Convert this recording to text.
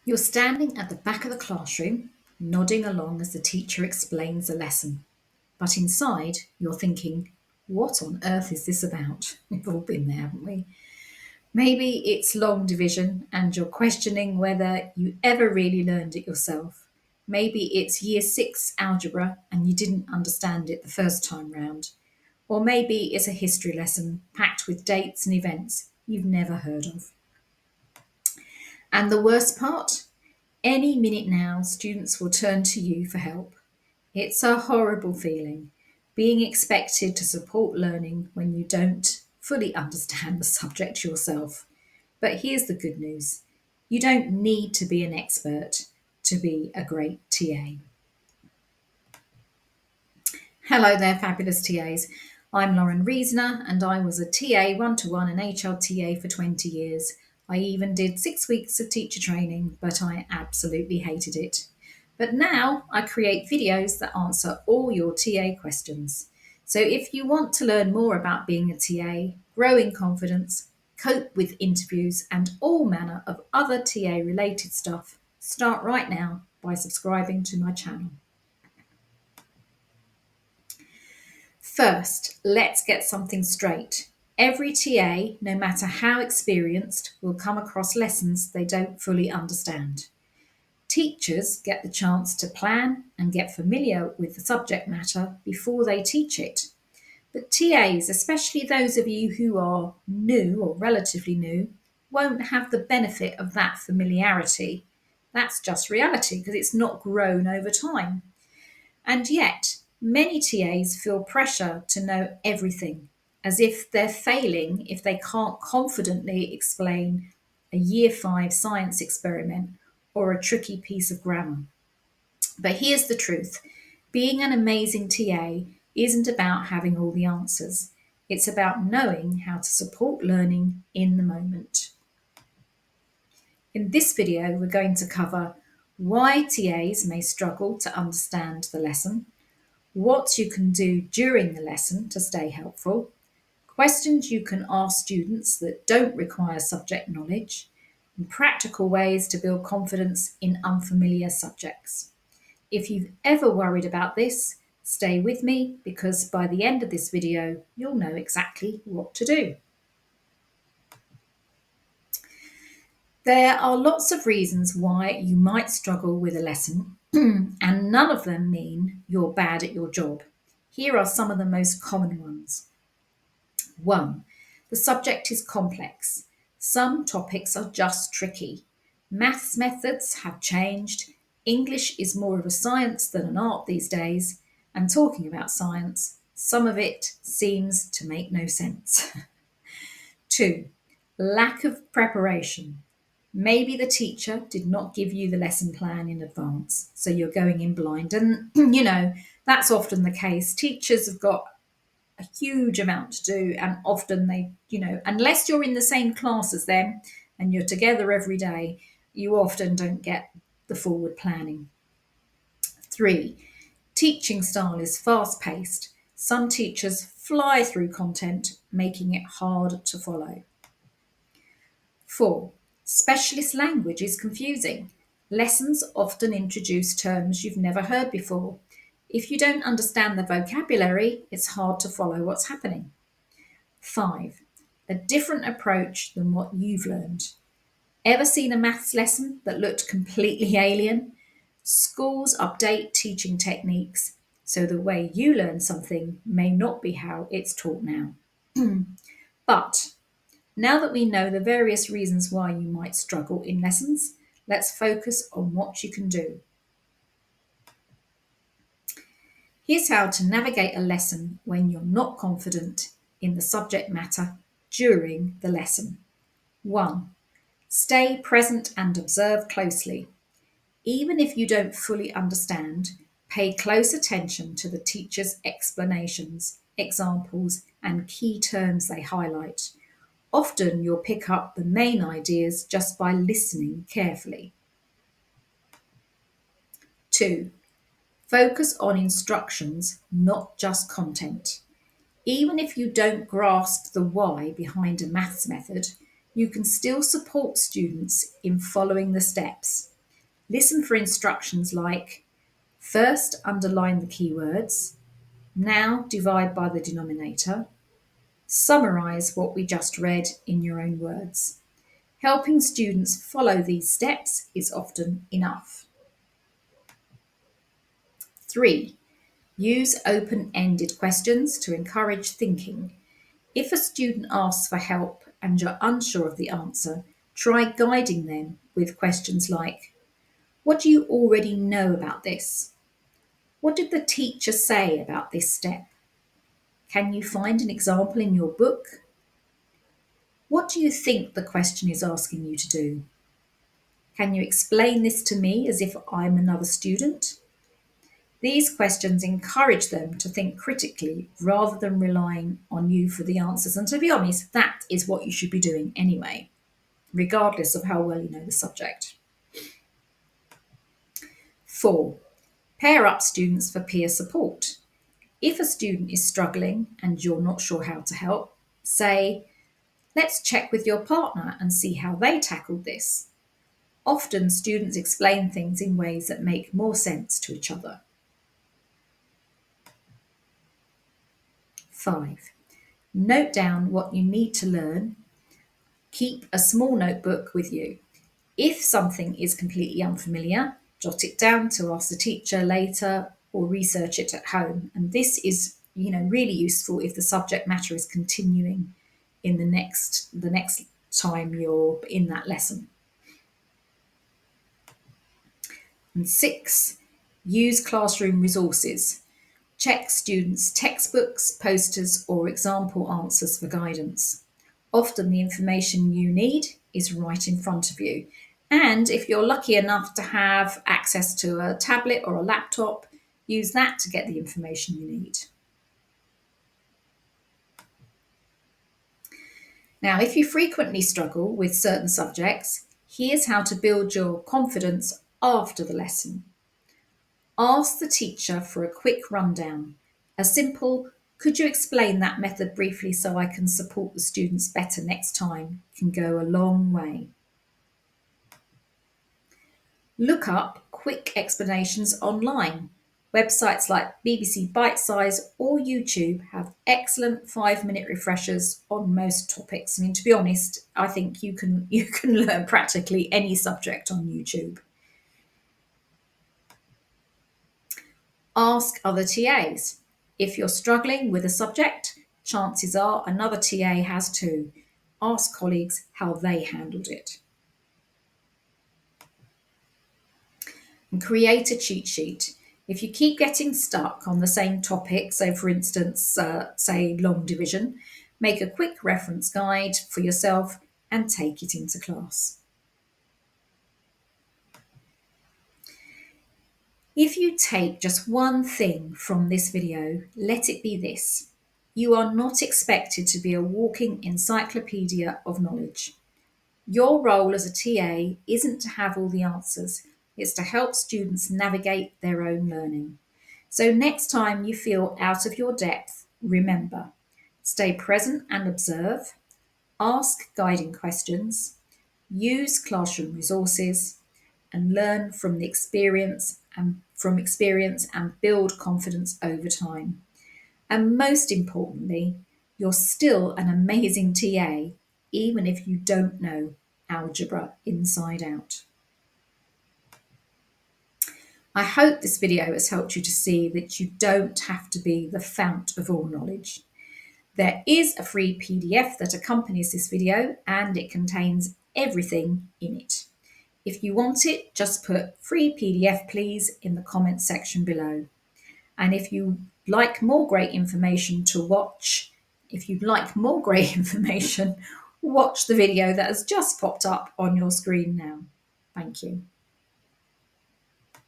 You're standing at the back of the classroom, nodding along as the teacher explains a lesson. But inside, you're thinking, what on earth is this about? We've all been there, haven't we? Maybe it's long division and you're questioning whether you ever really learned it yourself. Maybe it's year six algebra and you didn't understand it the first time round. Or maybe it's a history lesson packed with dates and events you've never heard of. And the worst part? Any minute now, students will turn to you for help. It's a horrible feeling, being expected to support learning when you don't fully understand the subject yourself. But here's the good news: you don't need to be an expert to be a great TA. Hello there, fabulous TAs. I'm Lauren Reasoner, and I was a TA one to one and HLTA for 20 years. I even did 6 weeks of teacher training, but I absolutely hated it. But now I create videos that answer all your TA questions. So if you want to learn more about being a TA, grow in confidence, cope with interviews, and all manner of other TA related stuff, start right now by subscribing to my channel. First, let's get something straight. Every TA, no matter how experienced, will come across lessons they don't fully understand. Teachers get the chance to plan and get familiar with the subject matter before they teach it. But TAs, especially those of you who are new or relatively new, won't have the benefit of that familiarity. That's just reality because it's not grown over time. And yet, many TAs feel pressure to know everything, as if they're failing if they can't confidently explain a year five science experiment or a tricky piece of grammar. But here's the truth: being an amazing TA isn't about having all the answers, it's about knowing how to support learning in the moment. In this video, we're going to cover why TAs may struggle to understand the lesson, what you can do during the lesson to stay helpful, questions you can ask students that don't require subject knowledge, and practical ways to build confidence in unfamiliar subjects. If you've ever worried about this, stay with me because by the end of this video, you'll know exactly what to do. There are lots of reasons why you might struggle with a lesson, and none of them mean you're bad at your job. Here are some of the most common ones. 1. The subject is complex. Some topics are just tricky. Maths methods have changed. English is more of a science than an art these days. And talking about science, some of it seems to make no sense. 2. Lack of preparation. Maybe the teacher did not give you the lesson plan in advance, so you're going in blind. And, that's often the case. Teachers have got a huge amount to do, and often they, unless you're in the same class as them and you're together every day, you often don't get the forward planning. 3. Teaching style is fast paced. Some teachers fly through content, making it hard to follow. 4. Specialist language is confusing. Lessons often introduce terms you've never heard before. If you don't understand the vocabulary, it's hard to follow what's happening. 5. A different approach than what you've learned. Ever seen a maths lesson that looked completely alien? Schools update teaching techniques, so the way you learn something may not be how it's taught now. But now that we know the various reasons why you might struggle in lessons, let's focus on what you can do. Here's how to navigate a lesson when you're not confident in the subject matter during the lesson. 1. Stay present and observe closely. Even if you don't fully understand, pay close attention to the teacher's explanations, examples, and key terms they highlight. Often you'll pick up the main ideas just by listening carefully. 2. Focus on instructions, not just content. Even if you don't grasp the why behind a maths method, you can still support students in following the steps. Listen for instructions like first underline the keywords, now divide by the denominator, summarise what we just read in your own words. Helping students follow these steps is often enough. 3. Use open-ended questions to encourage thinking. If a student asks for help and you're unsure of the answer, try guiding them with questions like, what do you already know about this? What did the teacher say about this step? Can you find an example in your book? What do you think the question is asking you to do? Can you explain this to me as if I'm another student? These questions encourage them to think critically rather than relying on you for the answers. And to be honest, that is what you should be doing anyway, regardless of how well you know the subject. 4. Pair up students for peer support. If a student is struggling and you're not sure how to help, say, let's check with your partner and see how they tackled this. Often students explain things in ways that make more sense to each other. 5. Note down what you need to learn. Keep a small notebook with you. If something is completely unfamiliar, jot it down to ask the teacher later or research it at home. And this is, really useful if the subject matter is continuing in the next time you're in that lesson. And 6, use classroom resources. Check students' textbooks, posters, or example answers for guidance. Often the information you need is right in front of you. And if you're lucky enough to have access to a tablet or a laptop, use that to get the information you need. Now, if you frequently struggle with certain subjects, here's how to build your confidence after the lesson. Ask the teacher for a quick rundown. A simple, could you explain that method briefly so I can support the students better next time, can go a long way. Look up quick explanations online. Websites like BBC Bitesize or YouTube have excellent 5-minute refreshers on most topics. I mean, to be honest, I think you can learn practically any subject on YouTube. Ask other TAs. If you're struggling with a subject, chances are another TA has too. Ask colleagues how they handled it. And create a cheat sheet. If you keep getting stuck on the same topic, so for instance, say long division, make a quick reference guide for yourself and take it into class. If you take just one thing from this video, let it be this. You are not expected to be a walking encyclopedia of knowledge. Your role as a TA isn't to have all the answers, it's to help students navigate their own learning. So next time you feel out of your depth, remember, stay present and observe, ask guiding questions, use classroom resources, and learn from experience and build confidence over time. And most importantly, you're still an amazing TA, even if you don't know algebra inside out. I hope this video has helped you to see that you don't have to be the fount of all knowledge. There is a free PDF that accompanies this video and it contains everything in it. If you want it, just put free PDF please in the comments section below. And if you'd like more great information to watch, watch the video that has just popped up on your screen now. Thank you.